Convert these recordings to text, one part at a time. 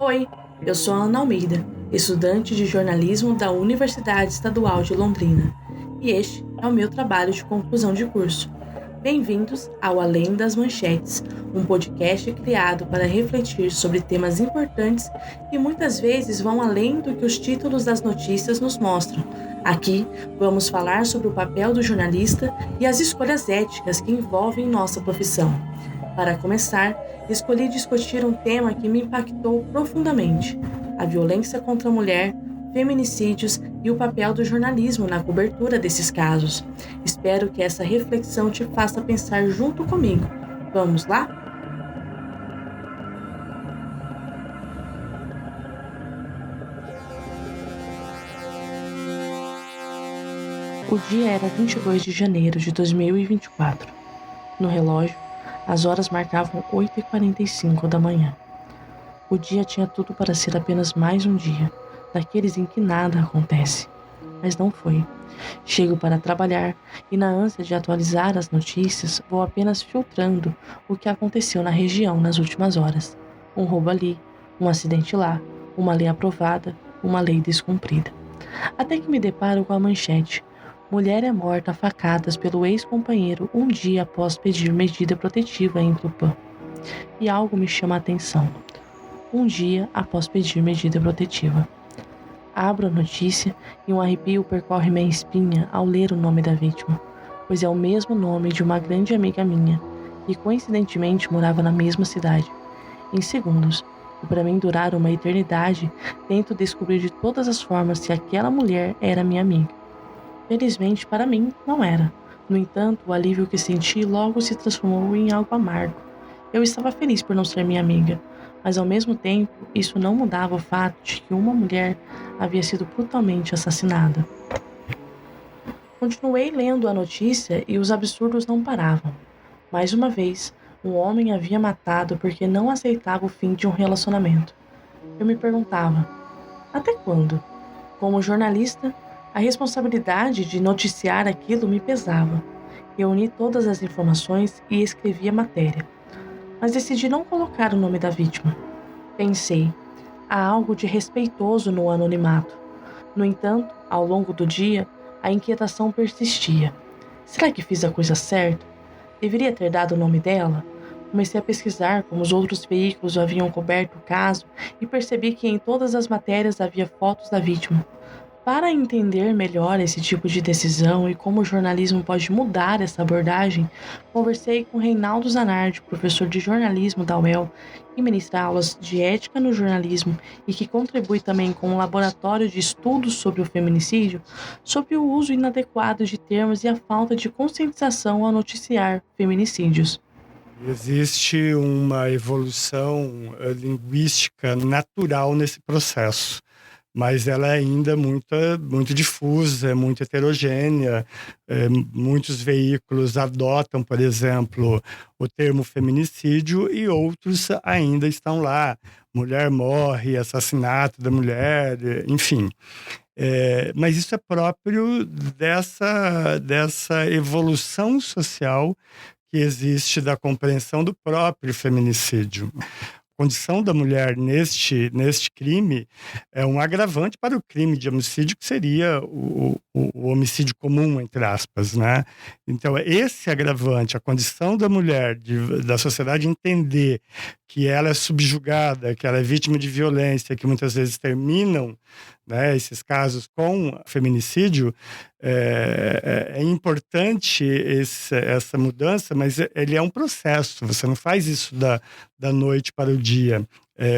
Oi, eu sou a Ana Almeida, estudante de jornalismo da Universidade Estadual de Londrina, e este é o meu trabalho de conclusão de curso. Bem-vindos ao Além das Manchetes, um podcast criado para refletir sobre temas importantes que muitas vezes vão além do que os títulos das notícias nos mostram. Aqui vamos falar sobre o papel do jornalista e as escolhas éticas que envolvem nossa profissão. Para começar, escolhi discutir um tema que me impactou profundamente: a violência contra a mulher, feminicídios e o papel do jornalismo na cobertura desses casos. Espero que essa reflexão te faça pensar junto comigo. Vamos lá? O dia era 22 de janeiro de 2024. No relógio, as horas marcavam 8h45 da manhã. O dia tinha tudo para ser apenas mais um dia, daqueles em que nada acontece. Mas não foi. Chego para trabalhar e, na ânsia de atualizar as notícias, vou apenas filtrando o que aconteceu na região nas últimas horas. Um roubo ali, um acidente lá, uma lei aprovada, uma lei descumprida. Até que me deparo com a manchete: mulher é morta a facadas pelo ex-companheiro um dia após pedir medida protetiva em Tupã. E algo me chama a atenção. Um dia após pedir medida protetiva. Abro a notícia e um arrepio percorre minha espinha ao ler o nome da vítima, pois é o mesmo nome de uma grande amiga minha, que coincidentemente morava na mesma cidade. Em segundos, e para mim durar uma eternidade, tento descobrir de todas as formas se aquela mulher era minha amiga. Felizmente para mim, não era. No entanto, o alívio que senti logo se transformou em algo amargo. Eu estava feliz por não ser minha amiga, mas ao mesmo tempo, isso não mudava o fato de que uma mulher havia sido brutalmente assassinada. Continuei lendo a notícia e os absurdos não paravam. Mais uma vez, um homem havia matado porque não aceitava o fim de um relacionamento. Eu me perguntava: até quando? Como jornalista, a responsabilidade de noticiar aquilo me pesava. Reuni todas as informações e escrevi a matéria. Mas decidi não colocar o nome da vítima. Pensei, há algo de respeitoso no anonimato. No entanto, ao longo do dia, a inquietação persistia. Será que fiz a coisa certa? Deveria ter dado o nome dela? Comecei a pesquisar como os outros veículos haviam coberto o caso e percebi que em todas as matérias havia fotos da vítima. Para entender melhor esse tipo de decisão e como o jornalismo pode mudar essa abordagem, conversei com Reinaldo Zanardi, professor de jornalismo da UEL, que ministra aulas de ética no jornalismo e que contribui também com um laboratório de estudos sobre o feminicídio, sobre o uso inadequado de termos e a falta de conscientização ao noticiar feminicídios. Existe uma evolução linguística natural nesse processo, mas ela é ainda muito difusa, muito heterogênea. Muitos veículos adotam, por exemplo, o termo feminicídio e outros ainda estão lá. Mulher morre, assassinato da mulher, enfim. Mas isso é próprio dessa evolução social que existe da compreensão do próprio feminicídio. A condição da mulher neste crime é um agravante para o crime de homicídio, que seria o homicídio comum, entre aspas, né? Então, esse agravante, a condição da mulher, da sociedade entender que ela é subjugada, que ela é vítima de violência, que muitas vezes terminam, né, esses casos com feminicídio, é importante essa mudança, mas ele é um processo, você não faz isso da noite para o dia.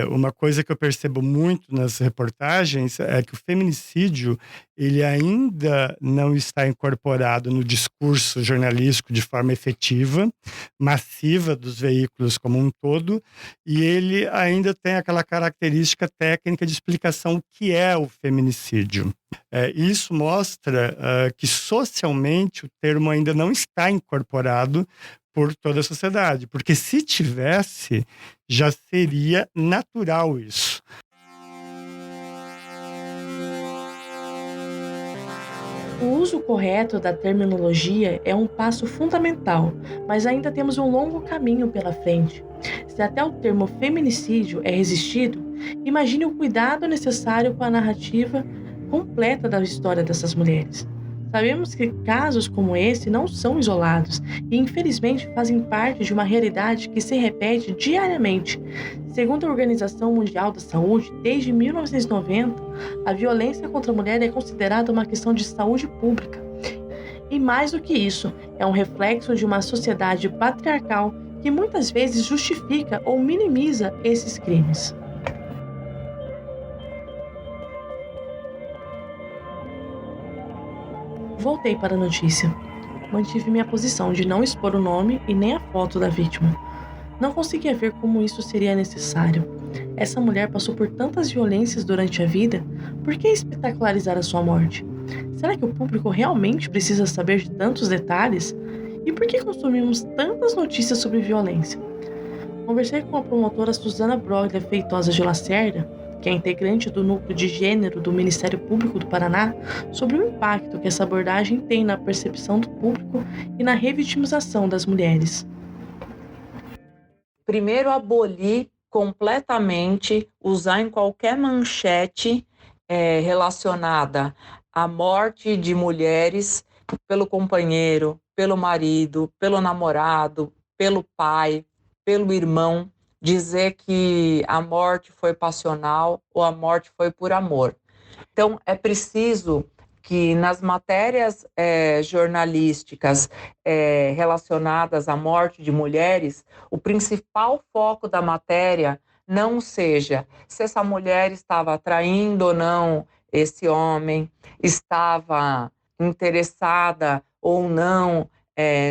Uma coisa que eu percebo muito nas reportagens é que o feminicídio ele ainda não está incorporado no discurso jornalístico de forma efetiva, massiva dos veículos como um todo, e ele ainda tem aquela característica técnica de explicação o que é o feminicídio. Isso mostra que socialmente o termo ainda não está incorporado por toda a sociedade, porque se tivesse, já seria natural isso. O uso correto da terminologia é um passo fundamental, mas ainda temos um longo caminho pela frente. Se até o termo feminicídio é resistido, Imagine o cuidado necessário com a narrativa completa da história dessas mulheres. Sabemos que casos como esse não são isolados e, infelizmente, fazem parte de uma realidade que se repete diariamente. Segundo a Organização Mundial da Saúde, desde 1990, a violência contra a mulher é considerada uma questão de saúde pública. E mais do que isso, é um reflexo de uma sociedade patriarcal que muitas vezes justifica ou minimiza esses crimes. Voltei para a notícia. Mantive minha posição de não expor o nome e nem a foto da vítima. Não conseguia ver como isso seria necessário. Essa mulher passou por tantas violências durante a vida, por que espetacularizar a sua morte? Será que o público realmente precisa saber de tantos detalhes? E por que consumimos tantas notícias sobre violência? Conversei com a promotora Suzana Broglia Feitosa de Lacerda, que é integrante do Núcleo de Gênero do Ministério Público do Paraná, sobre o impacto que essa abordagem tem na percepção do público e na revitimização das mulheres. Primeiro, abolir completamente, usar em qualquer manchete relacionada à morte de mulheres pelo companheiro, pelo marido, pelo namorado, pelo pai, pelo irmão, dizer que a morte foi passional ou a morte foi por amor. Então, é preciso que nas matérias jornalísticas relacionadas à morte de mulheres, o principal foco da matéria não seja se essa mulher estava traindo ou não esse homem, estava interessada ou não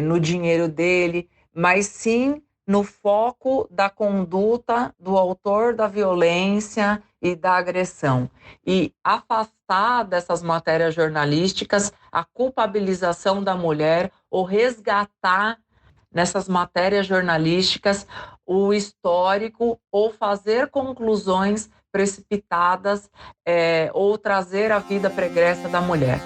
no dinheiro dele, mas sim no foco da conduta do autor da violência e da agressão. E afastar dessas matérias jornalísticas a culpabilização da mulher ou resgatar nessas matérias jornalísticas o histórico ou fazer conclusões precipitadas ou trazer a vida pregressa da mulher.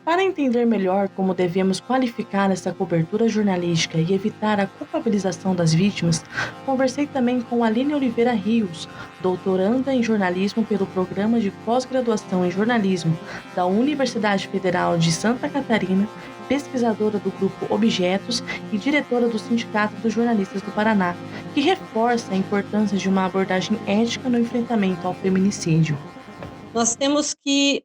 Para entender melhor como devemos qualificar essa cobertura jornalística e evitar a culpabilização das vítimas, conversei também com Aline Oliveira Rios, doutoranda em jornalismo pelo Programa de Pós-Graduação em Jornalismo da Universidade Federal de Santa Catarina, pesquisadora do Grupo Objetos e diretora do Sindicato dos Jornalistas do Paraná, que reforça a importância de uma abordagem ética no enfrentamento ao feminicídio. Nós temos que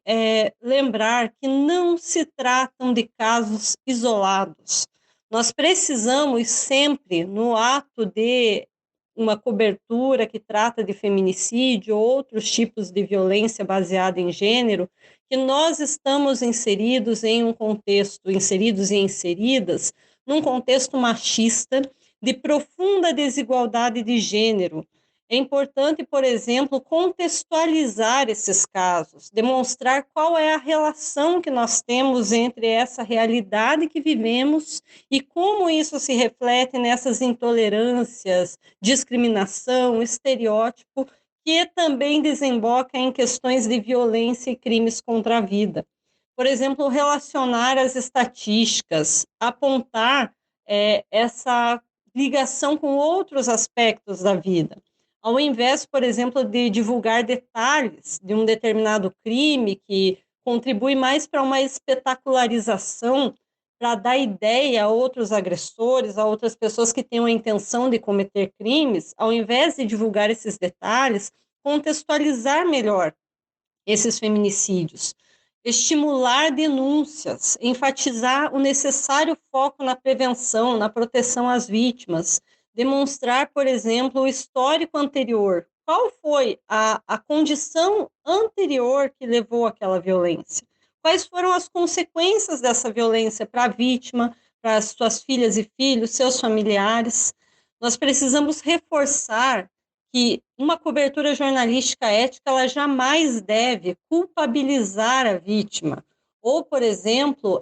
lembrar que não se tratam de casos isolados. Nós precisamos sempre, no ato de uma cobertura que trata de feminicídio ou outros tipos de violência baseada em gênero, que nós estamos inseridos em um contexto, inseridos e inseridas, num contexto machista, de profunda desigualdade de gênero. É importante, por exemplo, contextualizar esses casos, demonstrar qual é a relação que nós temos entre essa realidade que vivemos e como isso se reflete nessas intolerâncias, discriminação, estereótipo, que também desemboca em questões de violência e crimes contra a vida. Por exemplo, relacionar as estatísticas, apontar essa ligação com outros aspectos da vida. Ao invés, por exemplo, de divulgar detalhes de um determinado crime que contribui mais para uma espetacularização, para dar ideia a outros agressores, a outras pessoas que tenham a intenção de cometer crimes, ao invés de divulgar esses detalhes, contextualizar melhor esses feminicídios, estimular denúncias, enfatizar o necessário foco na prevenção, na proteção às vítimas, demonstrar, por exemplo, o histórico anterior. Qual foi a condição anterior que levou àquela violência? Quais foram as consequências dessa violência para a vítima, para as suas filhas e filhos, seus familiares? Nós precisamos reforçar que uma cobertura jornalística ética ela jamais deve culpabilizar a vítima, ou, por exemplo,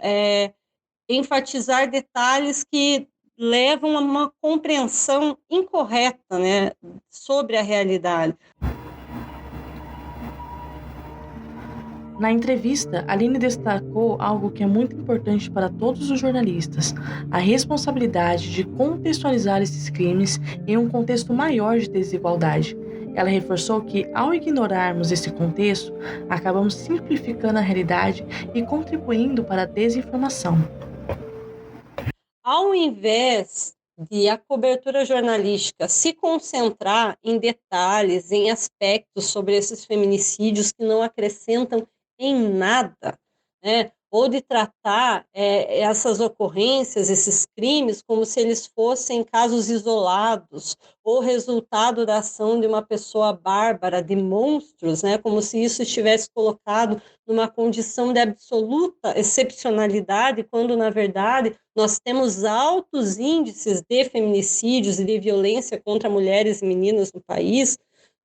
enfatizar detalhes que levam a uma compreensão incorreta, né, sobre a realidade. Na entrevista, Aline destacou algo que é muito importante para todos os jornalistas: a responsabilidade de contextualizar esses crimes em um contexto maior de desigualdade. Ela reforçou que, ao ignorarmos esse contexto, acabamos simplificando a realidade e contribuindo para a desinformação. Ao invés de a cobertura jornalística se concentrar em detalhes, em aspectos sobre esses feminicídios que não acrescentam em nada, né? Ou de tratar essas ocorrências, esses crimes, como se eles fossem casos isolados ou resultado da ação de uma pessoa bárbara, de monstros, né? Como se isso estivesse colocado numa condição de absoluta excepcionalidade, quando, na verdade, nós temos altos índices de feminicídios e de violência contra mulheres e meninas no país,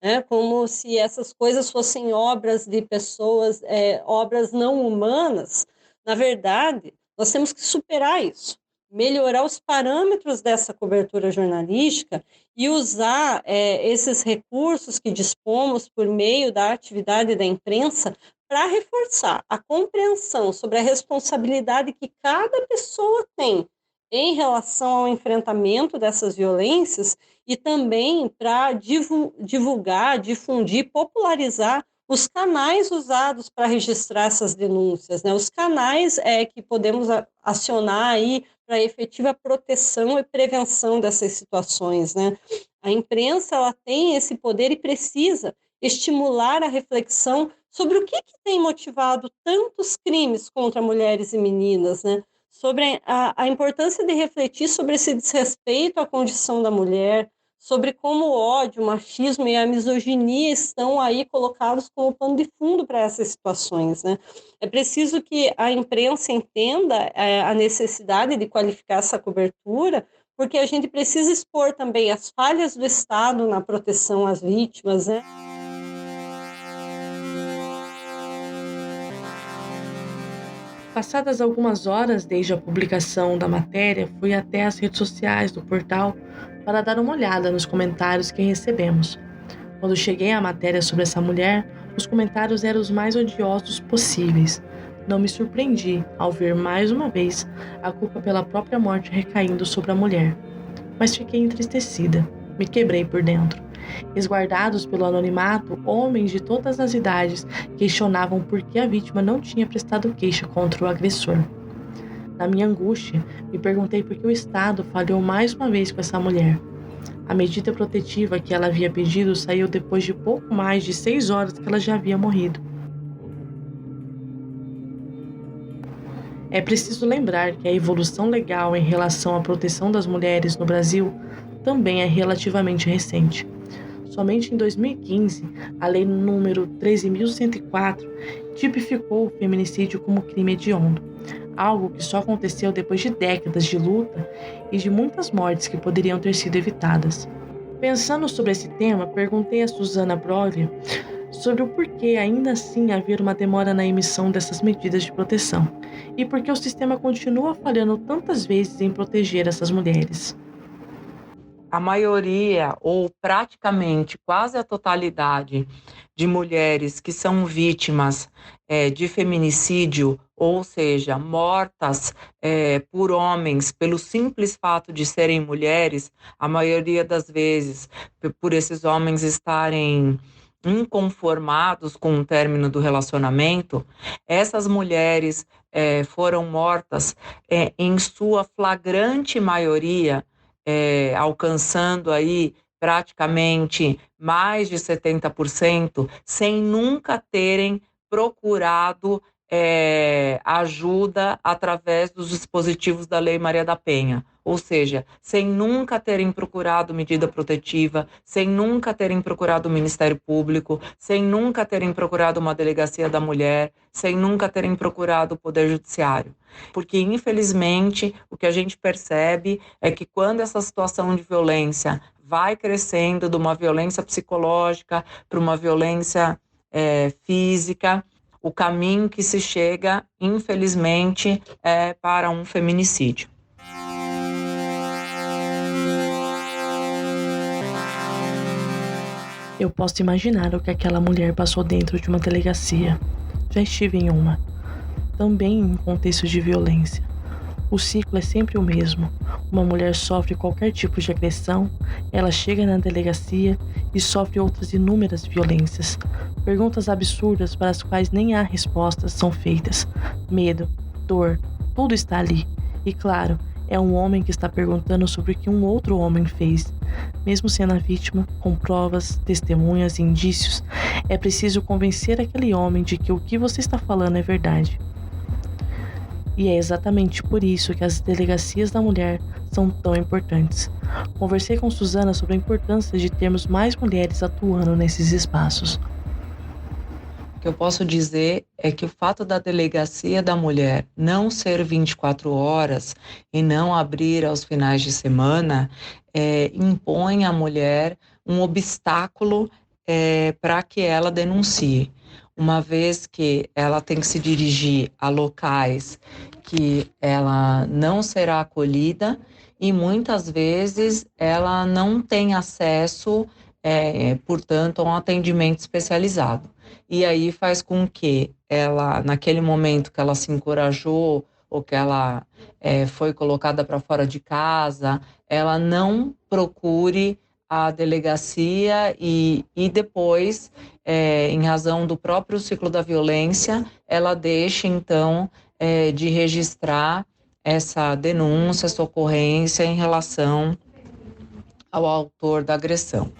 né, como se essas coisas fossem obras de pessoas, obras não humanas. Na verdade, nós temos que superar isso, melhorar os parâmetros dessa cobertura jornalística e usar esses recursos que dispomos por meio da atividade da imprensa para reforçar a compreensão sobre a responsabilidade que cada pessoa tem em relação ao enfrentamento dessas violências e também para divulgar, difundir, popularizar os canais usados para registrar essas denúncias, né? Os canais que podemos acionar aí para a efetiva proteção e prevenção dessas situações, né? A imprensa ela tem esse poder e precisa estimular a reflexão sobre o que tem motivado tantos crimes contra mulheres e meninas, né? Sobre a importância de refletir sobre esse desrespeito à condição da mulher, sobre como o ódio, o machismo e a misoginia estão aí colocados como pano de fundo para essas situações, né? É preciso que a imprensa entenda a necessidade de qualificar essa cobertura, porque a gente precisa expor também as falhas do Estado na proteção às vítimas, né? Passadas algumas horas desde a publicação da matéria, fui até as redes sociais do portal para dar uma olhada nos comentários que recebemos. Quando cheguei à matéria sobre essa mulher, os comentários eram os mais odiosos possíveis. Não me surpreendi ao ver mais uma vez a culpa pela própria morte recaindo sobre a mulher. Mas fiquei entristecida, me quebrei por dentro. Resguardados pelo anonimato, homens de todas as idades questionavam por que a vítima não tinha prestado queixa contra o agressor. Na minha angústia, me perguntei por que o Estado falhou mais uma vez com essa mulher. A medida protetiva que ela havia pedido saiu depois de pouco mais de 6 horas que ela já havia morrido. É preciso lembrar que a evolução legal em relação à proteção das mulheres no Brasil também é relativamente recente. Somente em 2015, a Lei número 13.104 tipificou o feminicídio como crime hediondo, algo que só aconteceu depois de décadas de luta e de muitas mortes que poderiam ter sido evitadas. Pensando sobre esse tema, perguntei a Suzana Broglie sobre o porquê ainda assim haver uma demora na emissão dessas medidas de proteção e por que o sistema continua falhando tantas vezes em proteger essas mulheres. A maioria, ou praticamente quase a totalidade, de mulheres que são vítimas de feminicídio, ou seja, mortas por homens pelo simples fato de serem mulheres, a maioria das vezes por esses homens estarem inconformados com o término do relacionamento, essas mulheres foram mortas em sua flagrante maioria, alcançando aí praticamente mais de 70%, sem nunca terem procurado ajuda através dos dispositivos da Lei Maria da Penha, ou seja, sem nunca terem procurado medida protetiva, sem nunca terem procurado o Ministério Público, sem nunca terem procurado uma delegacia da mulher, sem nunca terem procurado o Poder Judiciário. Porque, infelizmente, o que a gente percebe é que quando essa situação de violência vai crescendo de uma violência psicológica para uma violência física, o caminho que se chega, infelizmente, é para um feminicídio. Eu posso imaginar o que aquela mulher passou dentro de uma delegacia. Já estive em uma, também em um contexto de violência. O ciclo é sempre o mesmo. Uma mulher sofre qualquer tipo de agressão, ela chega na delegacia e sofre outras inúmeras violências. Perguntas absurdas para as quais nem há respostas são feitas. Medo, dor, tudo está ali. E claro, é um homem que está perguntando sobre o que um outro homem fez. Mesmo sendo a vítima, com provas, testemunhas e indícios, é preciso convencer aquele homem de que o que você está falando é verdade. E é exatamente por isso que as delegacias da mulher são tão importantes. Conversei com Suzana sobre a importância de termos mais mulheres atuando nesses espaços. O que eu posso dizer é que o fato da delegacia da mulher não ser 24 horas e não abrir aos finais de semana impõe à mulher um obstáculo para que ela denuncie, uma vez que ela tem que se dirigir a locais que ela não será acolhida e muitas vezes ela não tem acesso, portanto, a um atendimento especializado. E aí faz com que ela, naquele momento que ela se encorajou ou que ela foi colocada para fora de casa, ela não procure a delegacia e depois, em razão do próprio ciclo da violência, ela deixa, então, de registrar essa denúncia, essa ocorrência em relação ao autor da agressão.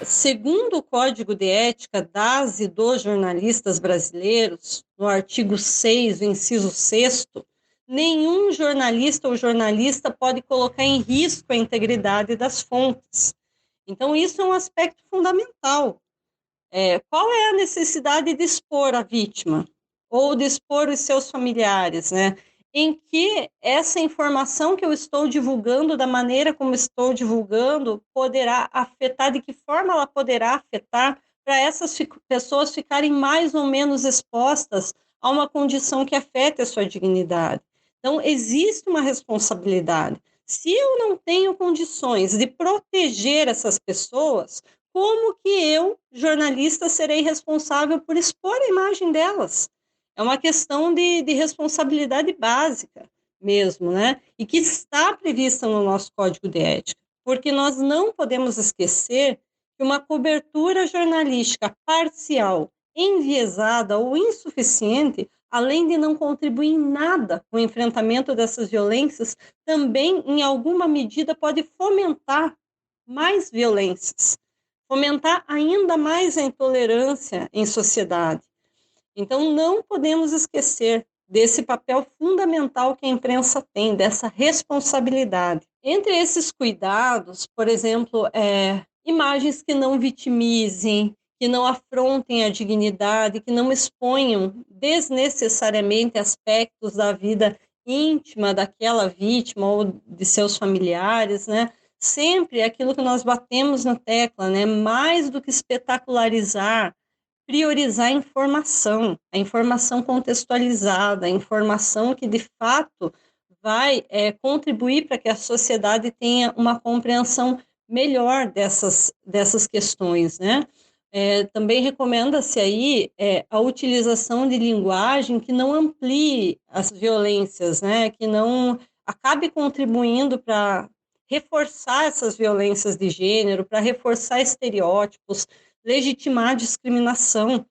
Segundo o Código de Ética das e dos jornalistas brasileiros, no artigo 6, o inciso 6º, nenhum jornalista ou jornalista pode colocar em risco a integridade das fontes. Então, isso é um aspecto fundamental. Qual é a necessidade de expor a vítima ou de expor os seus familiares, né? Em que essa informação que eu estou divulgando, da maneira como estou divulgando, poderá afetar, de que forma ela poderá afetar para essas pessoas ficarem mais ou menos expostas a uma condição que afete a sua dignidade. Então, existe uma responsabilidade. Se eu não tenho condições de proteger essas pessoas, como que eu, jornalista, serei responsável por expor a imagem delas? É uma questão de responsabilidade básica mesmo, né? E que está prevista no nosso Código de Ética, porque nós não podemos esquecer que uma cobertura jornalística parcial, enviesada ou insuficiente, além de não contribuir em nada com o enfrentamento dessas violências, também, em alguma medida, pode fomentar mais violências, fomentar ainda mais a intolerância em sociedade. Então, não podemos esquecer desse papel fundamental que a imprensa tem, dessa responsabilidade. Entre esses cuidados, por exemplo, imagens que não vitimizem, que não afrontem a dignidade, que não exponham desnecessariamente aspectos da vida íntima daquela vítima ou de seus familiares, né? Sempre aquilo que nós batemos na tecla, né? Mais do que espetacularizar, priorizar a informação contextualizada, a informação que, de fato, vai contribuir para que a sociedade tenha uma compreensão melhor dessas questões, né? Também recomenda-se aí a utilização de linguagem que não amplie as violências, né? Que não acabe contribuindo para reforçar essas violências de gênero, para reforçar estereótipos, legitimar a discriminação.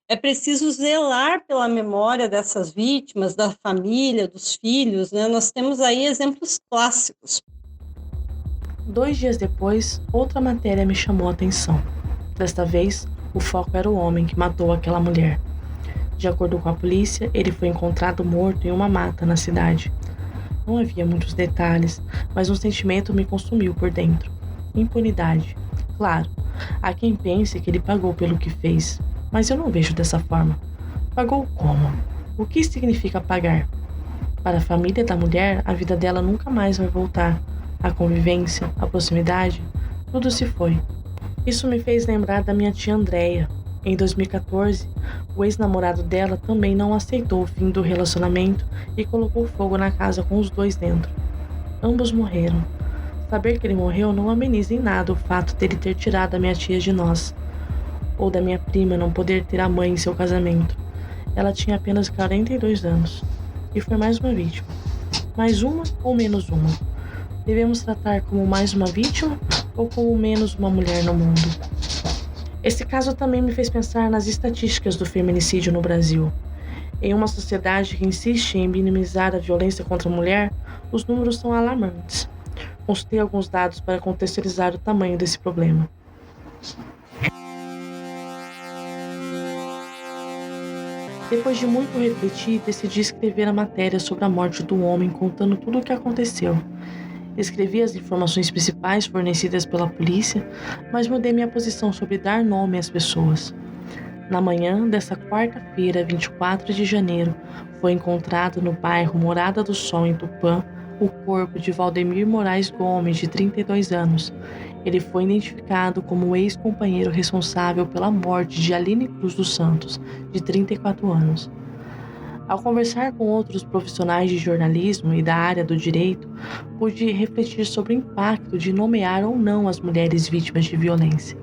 É preciso zelar pela memória dessas vítimas, da família, dos filhos, né? Nós temos aí exemplos clássicos. 2 dias depois, outra matéria me chamou a atenção. Desta vez, o foco era o homem que matou aquela mulher. De acordo com a polícia, ele foi encontrado morto em uma mata na cidade. Não havia muitos detalhes, mas um sentimento me consumiu por dentro. Impunidade. Claro, há quem pense que ele pagou pelo que fez, mas eu não vejo dessa forma. Pagou como? O que significa pagar? Para a família da mulher, a vida dela nunca mais vai voltar. A convivência, a proximidade, tudo se foi. Isso me fez lembrar da minha tia Andréia. Em 2014, o ex-namorado dela também não aceitou o fim do relacionamento e colocou fogo na casa com os dois dentro. Ambos morreram. Saber que ele morreu não ameniza em nada o fato dele ter tirado a minha tia de nós, ou da minha prima não poder ter a mãe em seu casamento. Ela tinha apenas 42 anos, e foi mais uma vítima. Mais uma ou menos uma? Devemos tratar como mais uma vítima ou como menos uma mulher no mundo? Esse caso também me fez pensar nas estatísticas do feminicídio no Brasil. Em uma sociedade que insiste em minimizar a violência contra a mulher, os números são alarmantes. Consultei alguns dados para contextualizar o tamanho desse problema. Depois de muito refletir, decidi escrever a matéria sobre a morte do homem, contando tudo o que aconteceu. Escrevi as informações principais fornecidas pela polícia, mas mudei minha posição sobre dar nome às pessoas. Na manhã dessa quarta-feira, 24 de janeiro, foi encontrado no bairro Morada do Sol, em Tupã, o corpo de Valdemir Moraes Gomes, de 32 anos. Ele foi identificado como o ex-companheiro responsável pela morte de Aline Cruz dos Santos, de 34 anos. Ao conversar com outros profissionais de jornalismo e da área do direito, pude refletir sobre o impacto de nomear ou não as mulheres vítimas de violência.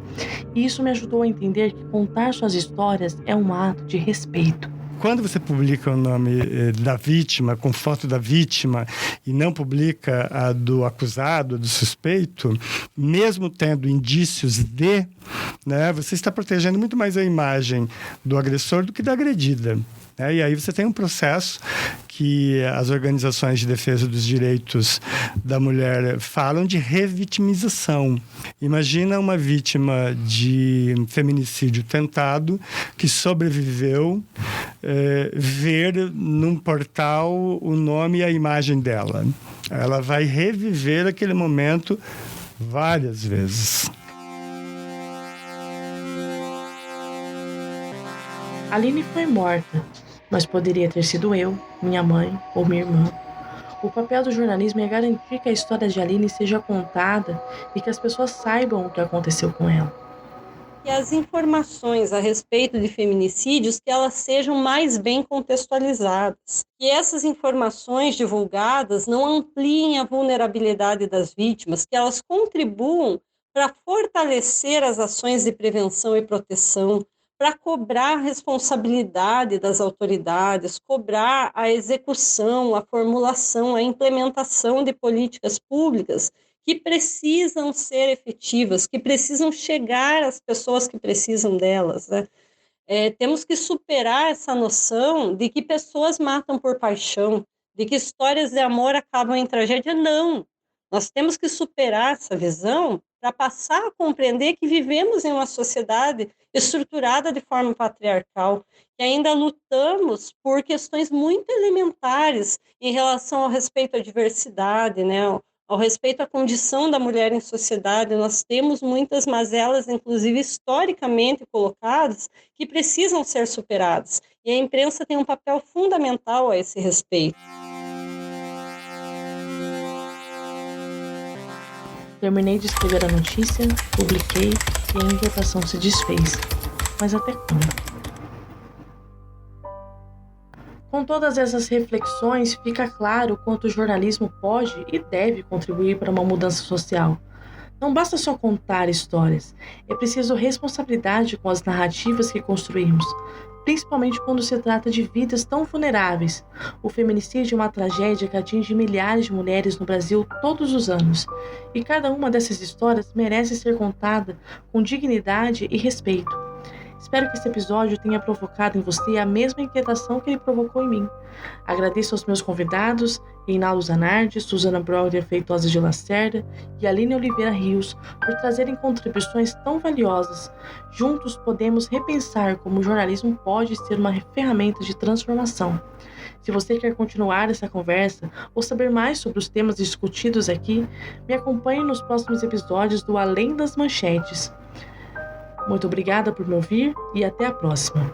E isso me ajudou a entender que contar suas histórias é um ato de respeito. Quando você publica o nome da vítima, com foto da vítima, e não publica a do acusado, do suspeito, mesmo tendo indícios de, né, você está protegendo muito mais a imagem do agressor do que da agredida. E aí você tem um processo que as organizações de defesa dos direitos da mulher falam de revitimização. Imagina uma vítima de feminicídio tentado que sobreviveu, ver num portal o nome e a imagem dela. Ela vai reviver aquele momento várias vezes. Aline foi morta, mas poderia ter sido eu, minha mãe ou minha irmã. O papel do jornalismo é garantir que a história de Aline seja contada e que as pessoas saibam o que aconteceu com ela. E as informações a respeito de feminicídios, que elas sejam mais bem contextualizadas. Que essas informações divulgadas não ampliem a vulnerabilidade das vítimas, que elas contribuam para fortalecer as ações de prevenção e proteção, para cobrar a responsabilidade das autoridades, cobrar a execução, a formulação, a implementação de políticas públicas que precisam ser efetivas, que precisam chegar às pessoas que precisam delas, né? Temos que superar essa noção de que pessoas matam por paixão, de que histórias de amor acabam em tragédia. Não! Nós temos que superar essa visão para passar a compreender que vivemos em uma sociedade estruturada de forma patriarcal, que ainda lutamos por questões muito elementares em relação ao respeito à diversidade, né? Ao respeito à condição da mulher em sociedade. Nós temos muitas mazelas, inclusive historicamente colocadas, que precisam ser superadas. E a imprensa tem um papel fundamental a esse respeito. Terminei de escrever a notícia, publiquei e a inquietação se desfez. Mas até quando? Com todas essas reflexões, fica claro quanto o jornalismo pode e deve contribuir para uma mudança social. Não basta só contar histórias, é preciso responsabilidade com as narrativas que construímos, principalmente quando se trata de vidas tão vulneráveis. O feminicídio é uma tragédia que atinge milhares de mulheres no Brasil todos os anos, e cada uma dessas histórias merece ser contada com dignidade e respeito. Espero que esse episódio tenha provocado em você a mesma inquietação que ele provocou em mim. Agradeço aos meus convidados, Reinaldo Zanardi, Suzana Broglia Feitosa de Lacerda e Aline Oliveira Rios, por trazerem contribuições tão valiosas. Juntos podemos repensar como o jornalismo pode ser uma ferramenta de transformação. Se você quer continuar essa conversa ou saber mais sobre os temas discutidos aqui, me acompanhe nos próximos episódios do Além das Manchetes. Muito obrigada por me ouvir e até a próxima.